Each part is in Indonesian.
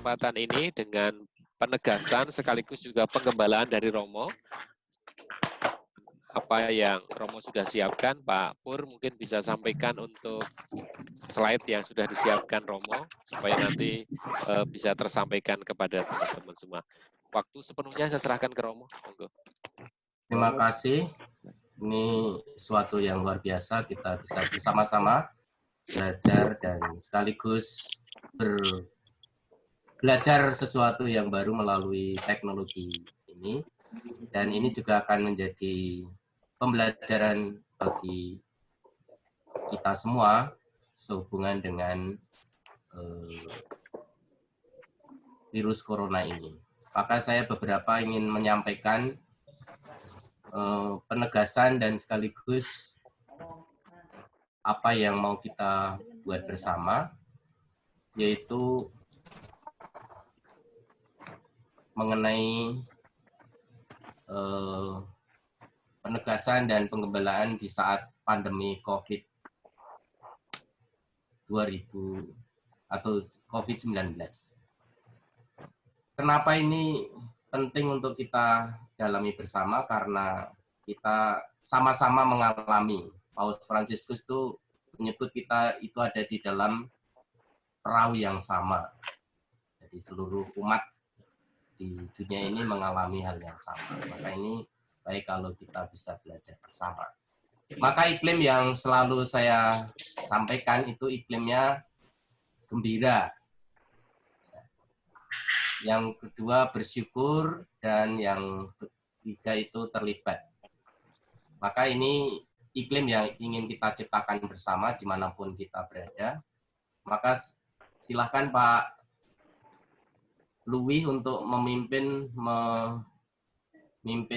kesempatan ini dengan penegasan sekaligus juga penggembalaan dari Romo. Apa yang Romo sudah siapkan, Pak Pur mungkin bisa sampaikan untuk slide yang sudah disiapkan Romo, supaya nanti bisa tersampaikan kepada teman-teman semua. Waktu sepenuhnya saya serahkan ke Romo. Monggo. Terima kasih. Ini suatu yang luar biasa, kita bisa bersama-sama belajar dan sekaligus belajar sesuatu yang baru melalui teknologi ini. Dan ini juga akan menjadi pembelajaran bagi kita semua sehubungan dengan virus corona ini. Maka saya beberapa ingin menyampaikan penegasan dan sekaligus apa yang mau kita buat bersama, yaitu mengenai penegasan dan penggembalaan di saat pandemi COVID-19. Kenapa ini penting untuk kita dalami bersama? Karena kita sama-sama mengalami. Paus Fransiskus itu menyebut kita itu ada di dalam perahu yang sama. Jadi seluruh umat di dunia ini mengalami hal yang sama. Maka ini baik kalau kita bisa belajar bersama. Maka iklim yang selalu saya sampaikan itu iklimnya gembira. Yang kedua bersyukur, dan yang ketiga itu terlibat. Maka ini iklim yang ingin kita ciptakan bersama dimanapun kita berada. Maka silahkan Pak Louis untuk memimpin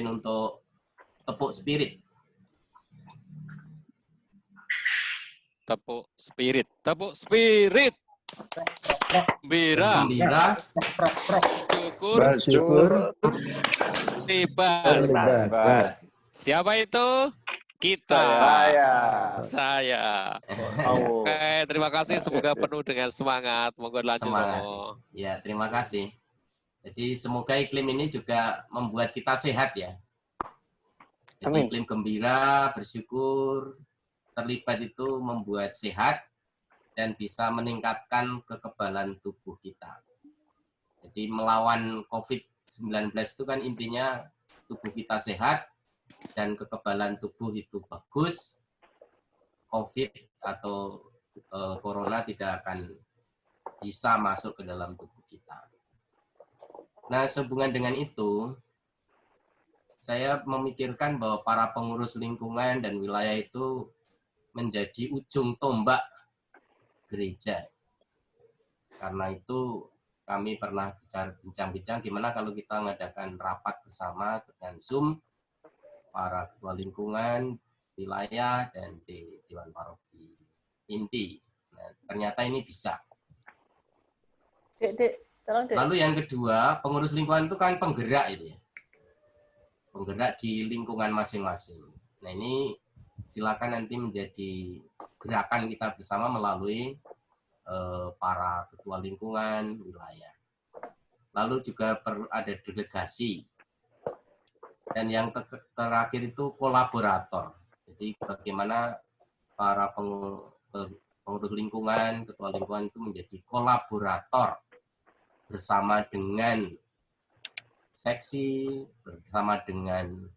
untuk tepuk spirit. Tepuk spirit, tepuk spirit. Gembira, bersyukur, libat. Siapa itu? Kita. Saya. Oke, terima kasih. Semoga penuh dengan semangat. Monggo lanjut. Semangat. Ya, terima kasih. Jadi semoga iklim ini juga membuat kita sehat ya. Jadi iklim gembira, bersyukur, terlibat itu membuat sehat dan bisa meningkatkan kekebalan tubuh kita. Jadi melawan COVID-19 itu kan intinya tubuh kita sehat dan kekebalan tubuh itu bagus. COVID atau corona tidak akan bisa masuk ke dalam tubuh kita. Nah, sehubungan dengan itu, saya memikirkan bahwa para pengurus lingkungan dan wilayah itu menjadi ujung tombak gereja. Karena itu kami pernah bincang-bincang gimana kalau kita mengadakan rapat bersama dengan Zoom, para ketua lingkungan, wilayah, dan di Dewan Paroki inti. Nah, ternyata ini bisa. Lalu yang kedua, pengurus lingkungan itu kan penggerak itu ya. Penggerak di lingkungan masing-masing. Nah ini silakan nanti menjadi gerakan kita bersama melalui para ketua lingkungan wilayah. Lalu juga ada delegasi. Dan yang terakhir itu kolaborator. Jadi bagaimana para pengurus lingkungan, ketua lingkungan itu menjadi kolaborator bersama dengan seksi, bersama dengan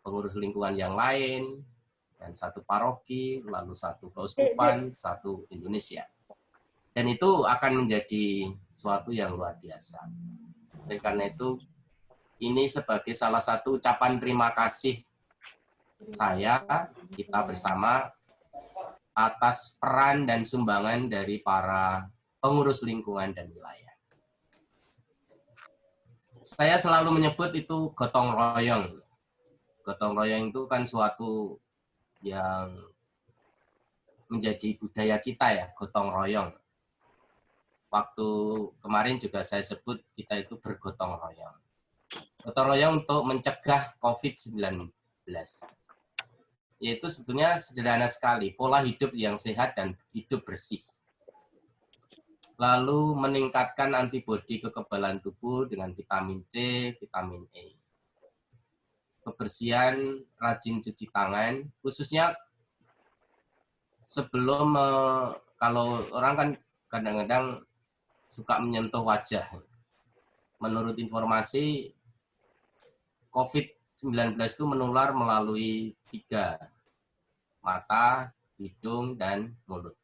pengurus lingkungan yang lain, dan satu paroki, lalu satu keuskupan, satu Indonesia. Dan itu akan menjadi suatu yang luar biasa. Oleh karena itu, ini sebagai salah satu ucapan terima kasih kita bersama atas peran dan sumbangan dari para pengurus lingkungan dan wilayah. Saya selalu menyebut itu gotong royong. Gotong royong itu kan suatu yang menjadi budaya kita ya, gotong royong. Waktu kemarin juga saya sebut kita itu bergotong royong. Gotong royong untuk mencegah COVID-19. Yaitu sebetulnya sederhana sekali, pola hidup yang sehat dan hidup bersih. lalu meningkatkan antibodi kekebalan tubuh dengan vitamin C, vitamin E. Kebersihan, rajin cuci tangan, khususnya sebelum, kalau orang kan kadang-kadang suka menyentuh wajah. Menurut informasi, COVID-19 itu menular melalui 3, mata, hidung, dan mulut.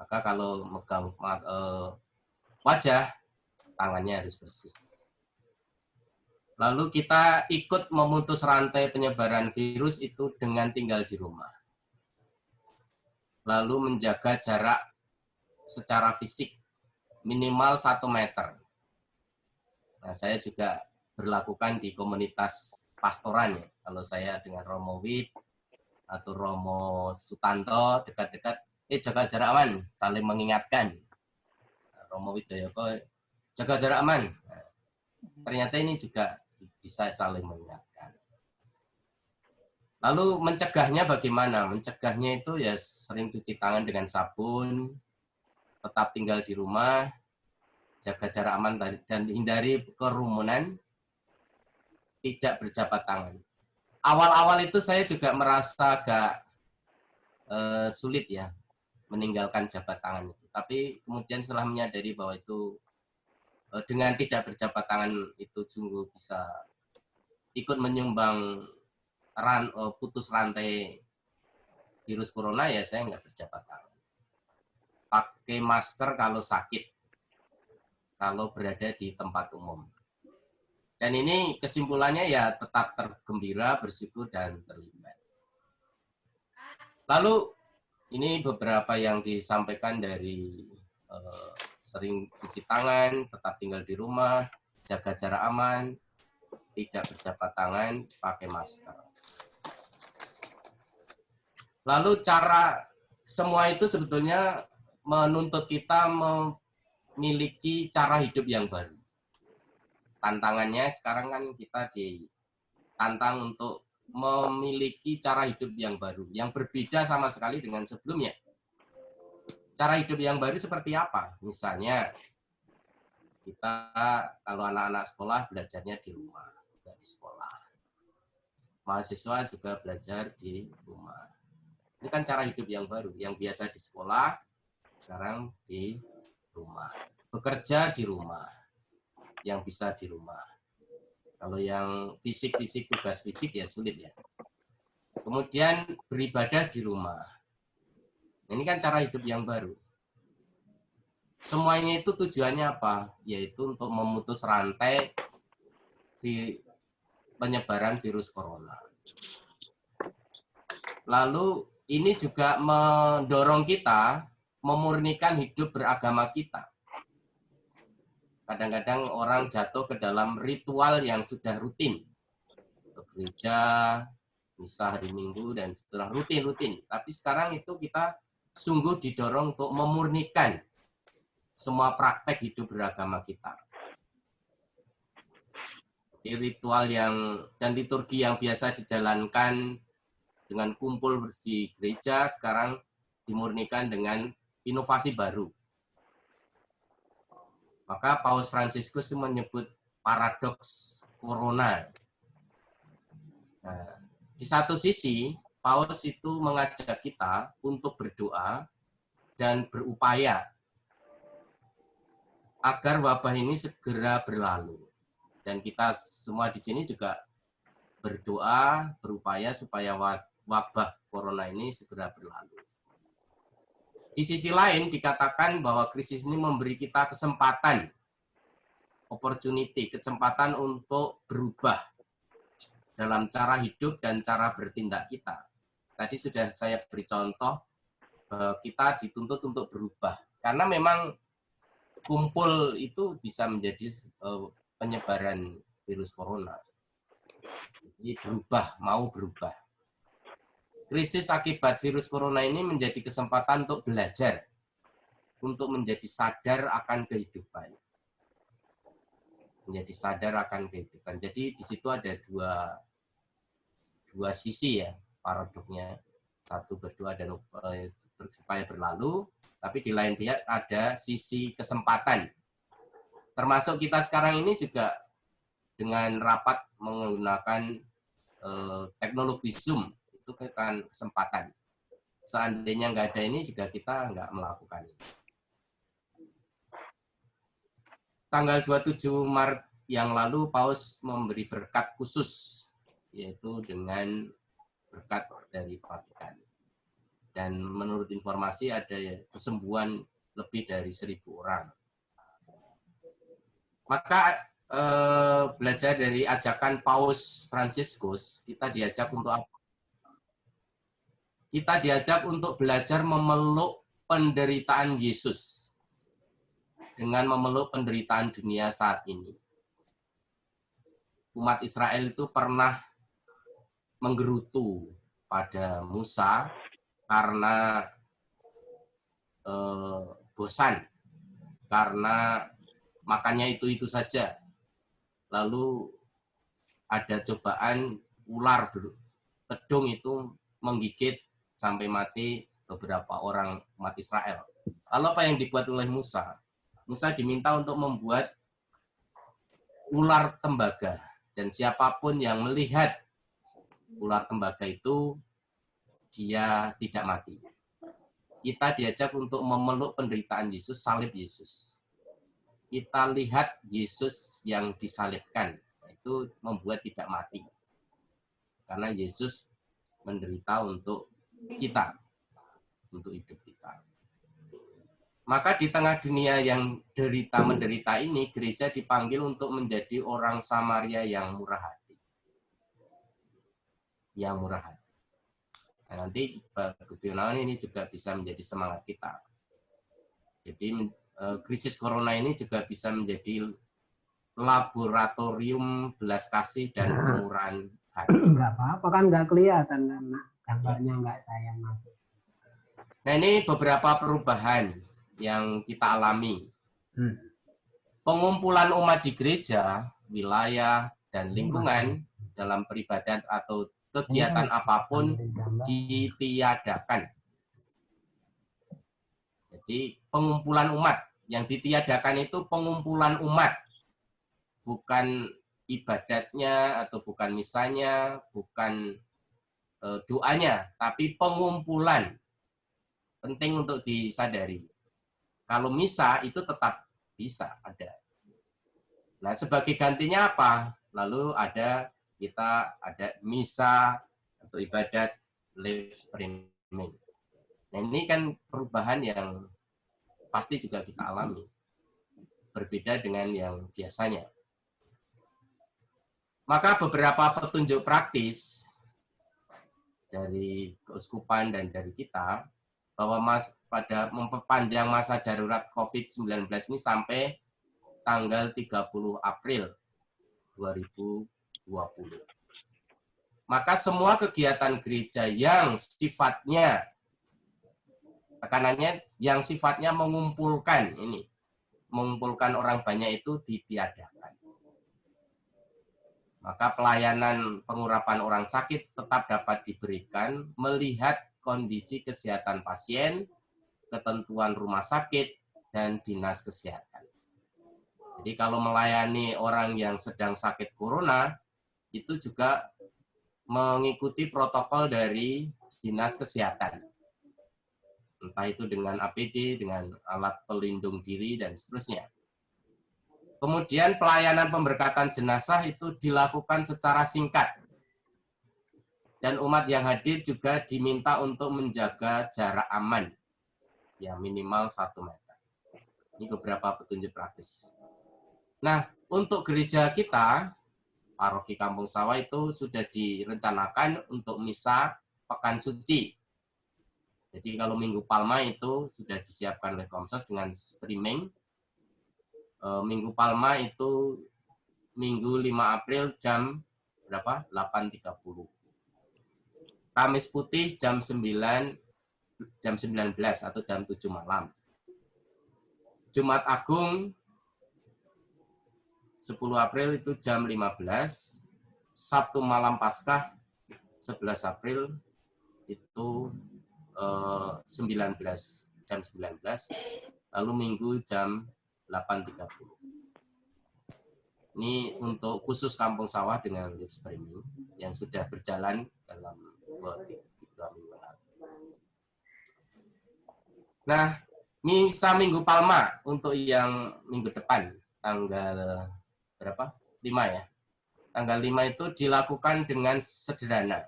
Maka kalau megang wajah, tangannya harus bersih. Lalu kita ikut memutus rantai penyebaran virus itu dengan tinggal di rumah. Lalu menjaga jarak secara fisik minimal 1 meter. Nah, saya juga berlakukan di komunitas pastoran ya. Kalau saya dengan Romo Wid atau Romo Sutanto dekat-dekat, jaga jarak aman, saling mengingatkan. Romo Widoyoko, jaga jarak aman. Nah, ternyata ini juga bisa saling mengingatkan. Lalu mencegahnya bagaimana? Mencegahnya itu ya sering cuci tangan dengan sabun, tetap tinggal di rumah, jaga jarak aman dan hindari kerumunan, tidak berjabat tangan. Awal-awal itu saya juga merasa agak sulit ya meninggalkan jabat tangan itu. Tapi kemudian setelah menyadari bahwa itu dengan tidak berjabat tangan itu sungguh bisa ikut menyumbang putus rantai virus corona, ya saya nggak berjabat tangan. Pakai masker kalau sakit, kalau berada di tempat umum. Dan ini kesimpulannya ya tetap tergembira, bersyukur, dan terlibat. Lalu ini beberapa yang disampaikan dari sering cuci tangan, tetap tinggal di rumah, jaga jarak aman, tidak berjabat tangan, pakai masker. Lalu cara semua itu sebetulnya menuntut kita memiliki cara hidup yang baru. Tantangannya sekarang kan kita ditantang untuk memiliki cara hidup yang baru, yang berbeda sama sekali dengan sebelumnya. Cara hidup yang baru seperti apa? Misalnya, kita kalau anak-anak sekolah belajarnya di rumah, tidak di sekolah. Mahasiswa juga belajar di rumah. Ini kan cara hidup yang baru, yang biasa di sekolah, sekarang di rumah. Bekerja di rumah, yang bisa di rumah. Kalau yang fisik-fisik, tugas fisik ya sulit ya. Kemudian beribadah di rumah. Ini kan cara hidup yang baru. Semuanya itu tujuannya apa? Yaitu untuk memutus rantai penyebaran virus corona. Lalu ini juga mendorong kita memurnikan hidup beragama kita. Kadang-kadang orang jatuh ke dalam ritual yang sudah rutin. Ke gereja, misa hari Minggu, dan setelah rutin-rutin. Tapi sekarang itu kita sungguh didorong untuk memurnikan semua praktek hidup beragama kita. Ritual dan liturgi yang biasa dijalankan dengan kumpul di gereja sekarang dimurnikan dengan inovasi baru. Maka Paus Fransiskus menyebut paradoks corona. Nah, di satu sisi, Paus itu mengajak kita untuk berdoa dan berupaya agar wabah ini segera berlalu. Dan kita semua di sini juga berdoa, berupaya supaya wabah corona ini segera berlalu. Di sisi lain dikatakan bahwa krisis ini memberi kita kesempatan, opportunity, kesempatan untuk berubah dalam cara hidup dan cara bertindak kita. Tadi sudah saya beri contoh, kita dituntut untuk berubah. Karena memang kumpul itu bisa menjadi penyebaran virus corona. Jadi mau berubah. Krisis akibat virus corona ini menjadi kesempatan untuk belajar, untuk menjadi sadar akan kehidupan. Menjadi sadar akan kehidupan. Jadi di situ ada dua sisi ya, paradoknya. Satu berdoa dan supaya berlalu, tapi di lain pihak ada sisi kesempatan. Termasuk kita sekarang ini juga dengan rapat menggunakan teknologi Zoom, itu kan kesempatan. Seandainya nggak ada ini juga kita nggak melakukan. Tanggal 27 Maret yang lalu Paus memberi berkat khusus, yaitu dengan berkat dari Vatikan. Dan menurut informasi ada kesembuhan lebih dari 1.000 orang. Maka belajar dari ajakan Paus Fransiskus, kita diajak untuk apa? Kita diajak untuk belajar memeluk penderitaan Yesus dengan memeluk penderitaan dunia saat ini. Umat Israel itu pernah menggerutu pada Musa karena bosan, karena makannya itu saja. Lalu ada cobaan ular kedung itu menggigit sampai mati beberapa orang umat Israel. Lalu apa yang dibuat oleh Musa? Musa diminta untuk membuat ular tembaga. Dan siapapun yang melihat ular tembaga itu, dia tidak mati. Kita diajak untuk memeluk penderitaan Yesus, salib Yesus. Kita lihat Yesus yang disalibkan, itu membuat tidak mati. Karena Yesus menderita untuk kita, untuk hidup kita. Maka di tengah dunia yang menderita ini, gereja dipanggil untuk menjadi orang Samaria yang murah hati. Yang murah hati. Nah, nanti Pak Gunawan ini juga bisa menjadi semangat kita. Jadi krisis corona ini juga bisa menjadi laboratorium belas kasih dan kemurahan hati. Enggak apa-apa kan, nggak kelihatan karena gambarnya nggak saya masuk. Nah, ini beberapa perubahan yang kita alami. Pengumpulan umat di gereja, wilayah, dan lingkungan dalam peribadatan atau kegiatan apapun ditiadakan. Jadi pengumpulan umat. Yang ditiadakan itu pengumpulan umat. Bukan ibadatnya atau bukan misanya, bukan doanya, tapi pengumpulan. Penting untuk disadari. Kalau misa itu tetap bisa ada. Nah, sebagai gantinya apa? Lalu kita ada misa atau ibadat live streaming. Nah, ini kan perubahan yang pasti juga kita alami. Berbeda dengan yang biasanya. Maka beberapa petunjuk praktis dari keuskupan dan dari kita, bahwa pada memperpanjang masa darurat COVID-19 ini sampai tanggal 30 April 2020. Maka semua kegiatan gereja yang sifatnya, tekanannya yang sifatnya mengumpulkan orang banyak itu ditiadakan. Maka pelayanan pengurapan orang sakit tetap dapat diberikan melihat kondisi kesehatan pasien, ketentuan rumah sakit, dan dinas kesehatan. Jadi kalau melayani orang yang sedang sakit corona, itu juga mengikuti protokol dari dinas kesehatan. Entah itu dengan APD, dengan alat pelindung diri, dan seterusnya. Kemudian pelayanan pemberkatan jenazah itu dilakukan secara singkat. Dan umat yang hadir juga diminta untuk menjaga jarak aman. Ya minimal 1 meter. Ini beberapa petunjuk praktis. Nah, untuk gereja kita, Paroki Kampung Sawah itu sudah direncanakan untuk misa Pekan Suci. Jadi kalau Minggu Palma itu sudah disiapkan oleh Komsos dengan streaming. Minggu Palma itu Minggu 5 April jam berapa? 8.30. Kamis Putih jam 19 atau jam 7 malam. Jumat Agung 10 April itu jam 15. Sabtu malam Paskah 11 April itu 19 jam 19, lalu Minggu jam 8.30. Ini untuk khusus Kampung Sawah dengan live streaming yang sudah berjalan dalam 2 minggu lalu. Nah, misa Minggu Palma untuk yang minggu depan, tanggal berapa? 5 ya. Tanggal 5 itu dilakukan dengan sederhana.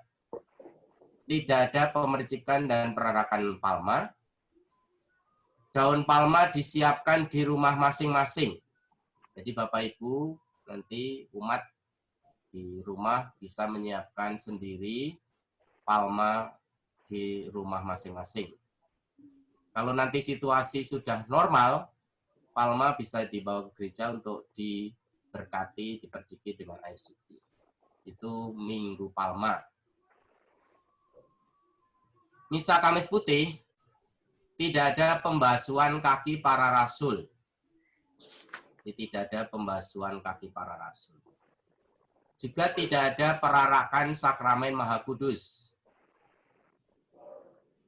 Tidak ada pemercikan dan perarakan palma. Daun palma disiapkan di rumah masing-masing. Jadi Bapak Ibu, nanti umat di rumah bisa menyiapkan sendiri palma di rumah masing-masing. Kalau nanti situasi sudah normal, palma bisa dibawa ke gereja untuk diberkati, diperciki dengan air suci. Itu Minggu Palma. Misa Kamis Putih, tidak ada pembasuhan kaki para rasul. Tidak ada pembasuhan kaki para rasul. Juga tidak ada perarakan sakramen Maha Kudus.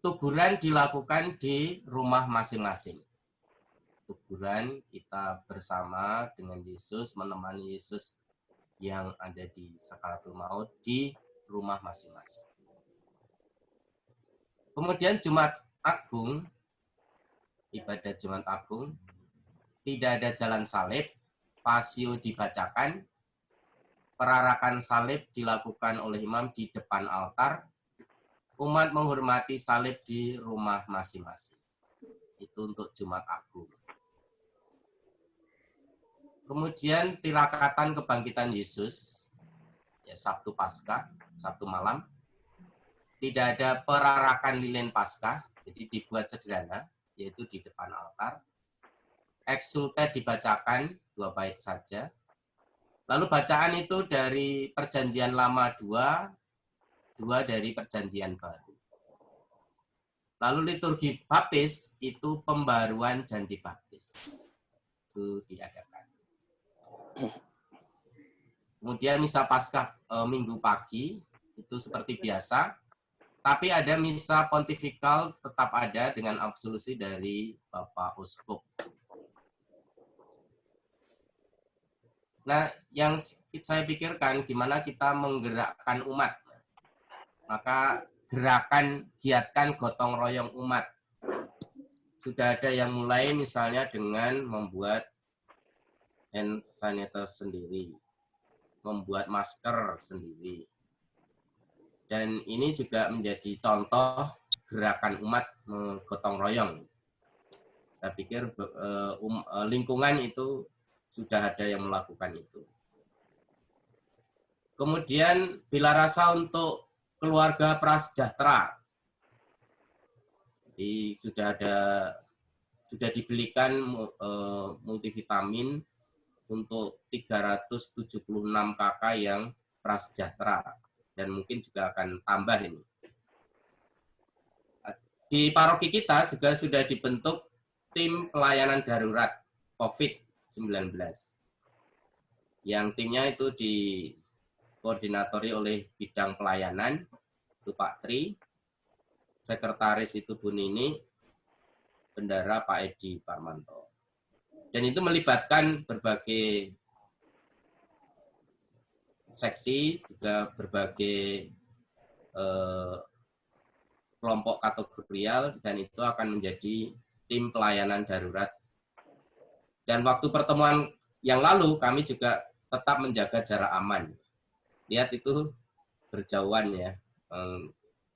Tuguran dilakukan di rumah masing-masing. Tuguran kita bersama dengan Yesus, menemani Yesus yang ada di sakaratul maut di rumah masing-masing. Kemudian Jumat Agung, ibadah Jumat Agung, tidak ada jalan salib, pasio dibacakan, perarakan salib dilakukan oleh imam di depan altar, umat menghormati salib di rumah masing-masing. Itu untuk Jumat Agung. Kemudian tirakatan kebangkitan Yesus, ya Sabtu Paskah, Sabtu malam, tidak ada perarakan lilin Paskah, jadi dibuat sederhana, yaitu di depan altar. Exsultet dibacakan 2 bait saja. Lalu bacaan itu dari Perjanjian Lama 2 dari Perjanjian Baru. Lalu liturgi baptis itu pembaruan janji baptis. Itu diadakan. Kemudian misa Paskah Minggu pagi itu seperti biasa. Tapi ada misa pontifikal tetap ada dengan absolusi dari Bapak Uskup. Nah, yang saya pikirkan gimana kita menggerakkan umat. Maka gerakan giatkan gotong royong umat. Sudah ada yang mulai misalnya dengan membuat hand sanitizer sendiri, membuat masker sendiri. Dan ini juga menjadi contoh gerakan umat gotong royong. Saya pikir lingkungan itu sudah ada yang melakukan itu. Kemudian bila rasa untuk keluarga prasejahtera. Jadi sudah dibelikan multivitamin untuk 376 KK yang prasejahtera. Dan mungkin juga akan tambah ini. Di paroki kita juga sudah dibentuk tim pelayanan darurat COVID-19. Yang timnya itu dikoordinatori oleh bidang pelayanan, itu Pak Tri, sekretaris itu Bu Nini, bendara Pak Edi Parmanto. Dan itu melibatkan berbagai seksi, juga berbagai kelompok kategorial, dan itu akan menjadi tim pelayanan darurat. Dan waktu pertemuan yang lalu, kami juga tetap menjaga jarak aman. Lihat itu berjauhan ya,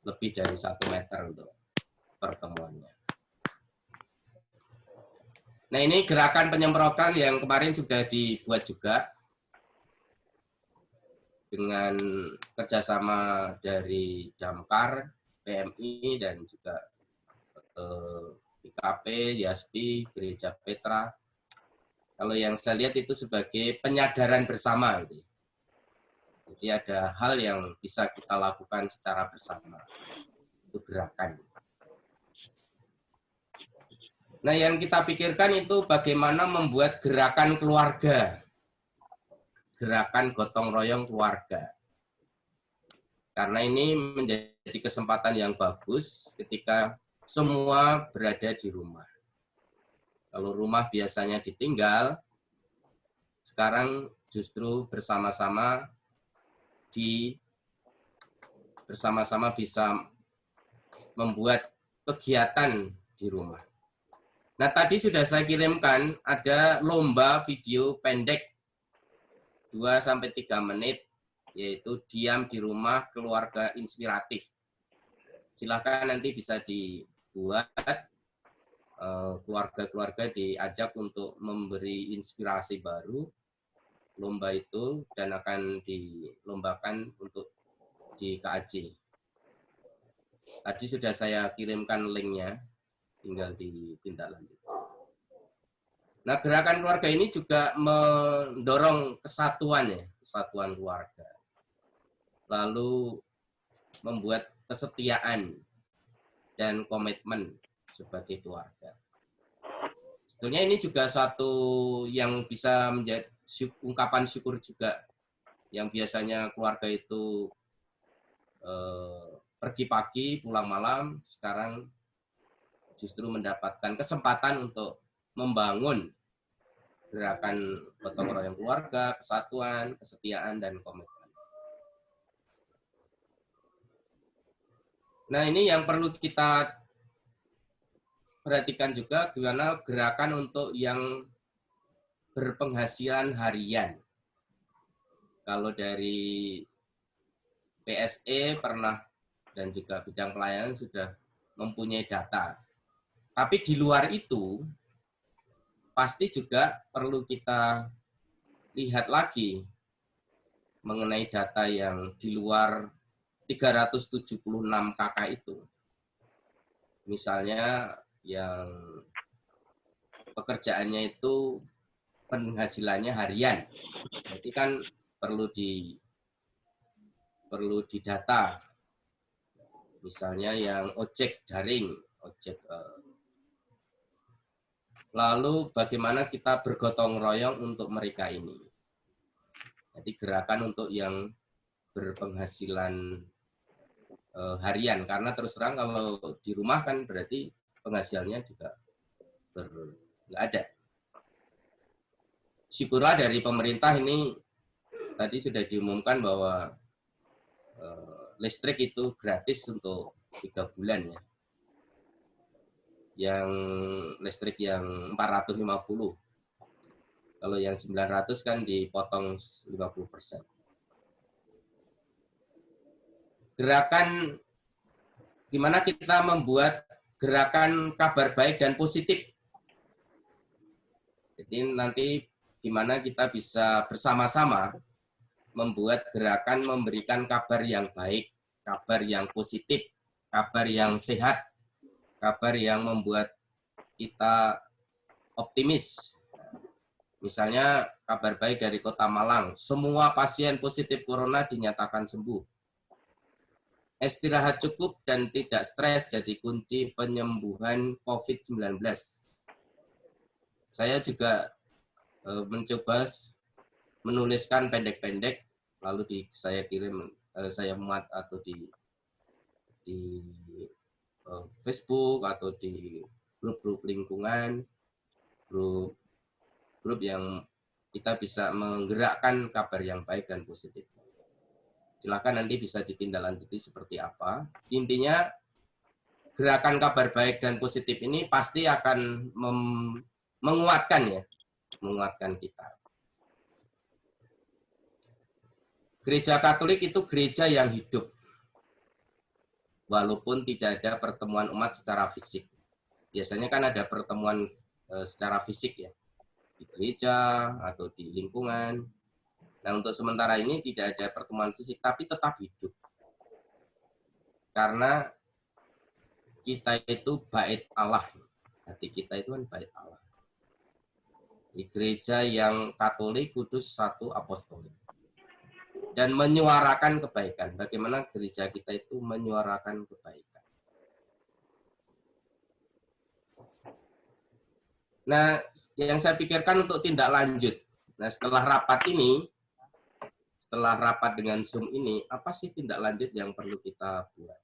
lebih dari 1 meter untuk pertemuannya. Nah, ini gerakan penyemprotan yang kemarin sudah dibuat juga, dengan kerjasama dari Damkar, PMI, dan juga IKP, YASPI, Gereja Petra. Kalau yang saya lihat itu sebagai penyadaran bersama. Jadi ada hal yang bisa kita lakukan secara bersama. Itu gerakan. Nah, yang kita pikirkan itu bagaimana membuat gerakan keluarga. Gerakan gotong royong keluarga. Karena ini menjadi kesempatan yang bagus ketika semua berada di rumah. Kalau rumah biasanya ditinggal, sekarang justru bersama-sama bisa membuat kegiatan di rumah. Nah, tadi sudah saya kirimkan ada lomba video pendek 2-3 menit, yaitu diam di rumah keluarga inspiratif. Silakan nanti bisa dibuat, keluarga-keluarga diajak untuk memberi inspirasi baru lomba itu, dan akan dilombakan untuk di KAJ. Tadi sudah saya kirimkan linknya, tinggal ditindaklanjuti. Nah, gerakan keluarga ini juga mendorong kesatuan keluarga. Lalu membuat kesetiaan dan komitmen sebagai keluarga. Sebetulnya ini juga satu yang bisa menjadi ungkapan syukur juga, yang biasanya keluarga itu pergi pagi, pulang malam, sekarang justru mendapatkan kesempatan untuk membangun gerakan gotong royong keluarga, kesatuan, kesetiaan, dan komitmen. Nah, ini yang perlu kita perhatikan juga, gimana gerakan untuk yang berpenghasilan harian. Kalau dari PSE pernah dan juga bidang pelayanan sudah mempunyai data. Tapi di luar itu, pasti juga perlu kita lihat lagi mengenai data yang di luar 376 KK itu. Misalnya yang pekerjaannya itu penghasilannya harian. Jadi kan perlu didata. Misalnya yang ojek daring, lalu bagaimana kita bergotong royong untuk mereka ini. Jadi gerakan untuk yang berpenghasilan harian, karena terus terang kalau di rumah kan berarti penghasilannya juga nggak ada. Syukurlah dari pemerintah ini tadi sudah diumumkan bahwa listrik itu gratis untuk 3 bulan ya. Yang listrik yang 450. Kalau yang 900 kan dipotong 50%. Gerakan gimana kita membuat gerakan kabar baik dan positif. Jadi nanti gimana kita bisa bersama-sama membuat gerakan memberikan kabar yang baik, kabar yang positif, kabar yang sehat, kabar yang membuat kita optimis. Misalnya kabar baik dari Kota Malang, semua pasien positif corona dinyatakan sembuh. Istirahat cukup dan tidak stres jadi kunci penyembuhan COVID-19. Saya juga mencoba menuliskan pendek-pendek, lalu saya kirim, saya muat atau di Facebook atau di grup-grup lingkungan, grup yang kita bisa menggerakkan kabar yang baik dan positif. Silakan nanti bisa ditindaklanjuti seperti apa. Intinya gerakan kabar baik dan positif ini pasti akan menguatkan kita. Gereja Katolik itu gereja yang hidup, walaupun tidak ada pertemuan umat secara fisik. Biasanya kan ada pertemuan secara fisik ya, di gereja atau di lingkungan. Nah, untuk sementara ini tidak ada pertemuan fisik, tapi tetap hidup. Karena kita itu bait Allah. Hati kita itu kan bait Allah. Di gereja yang Katolik, Kudus, Satu, Apostolik. Dan menyuarakan kebaikan. Bagaimana gereja kita itu menyuarakan kebaikan. Nah, yang saya pikirkan untuk tindak lanjut. Nah, setelah rapat dengan Zoom ini, apa sih tindak lanjut yang perlu kita buat?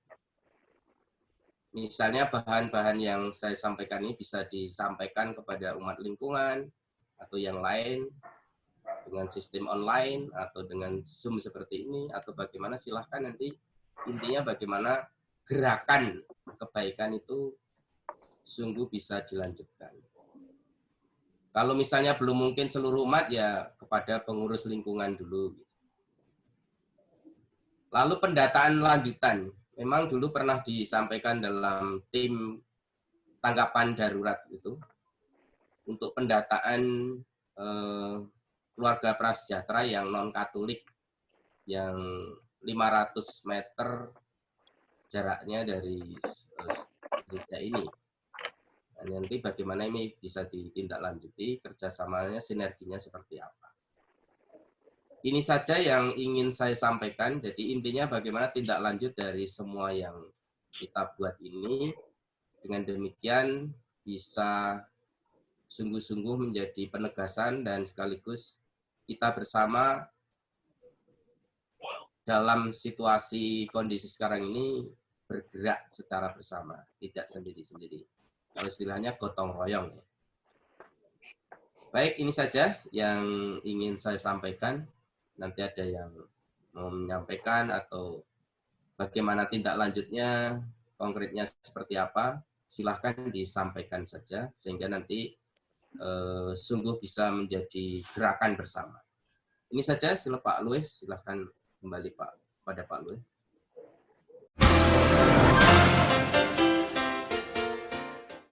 misalnya bahan-bahan yang saya sampaikan ini bisa disampaikan kepada umat lingkungan atau yang lain dengan sistem online atau dengan Zoom seperti ini atau bagaimana, silahkan nanti. Intinya bagaimana gerakan kebaikan itu sungguh bisa dilanjutkan. Kalau misalnya belum mungkin seluruh umat, ya kepada pengurus lingkungan dulu. Lalu pendataan lanjutan. Memang dulu pernah disampaikan dalam tim tanggapan darurat itu, untuk pendataan keluarga prasejahtera yang non-Katolik, yang 500 meter jaraknya dari gereja ini. Dan nanti bagaimana ini bisa ditindaklanjuti, kerjasamanya, sinerginya seperti apa. Ini saja yang ingin saya sampaikan. Jadi intinya bagaimana tindak lanjut dari semua yang kita buat ini. Dengan demikian bisa sungguh-sungguh menjadi penegasan dan sekaligus kita bersama dalam situasi kondisi sekarang ini bergerak secara bersama, tidak sendiri-sendiri. Kalau istilahnya gotong royong. Baik, ini saja yang ingin saya sampaikan. Nanti ada yang mau menyampaikan atau bagaimana tindak lanjutnya, konkretnya seperti apa, silahkan disampaikan saja, sehingga nanti sungguh bisa menjadi gerakan bersama. Ini saja, sila Pak Luis, silahkan kembali Pak pada Pak Luis.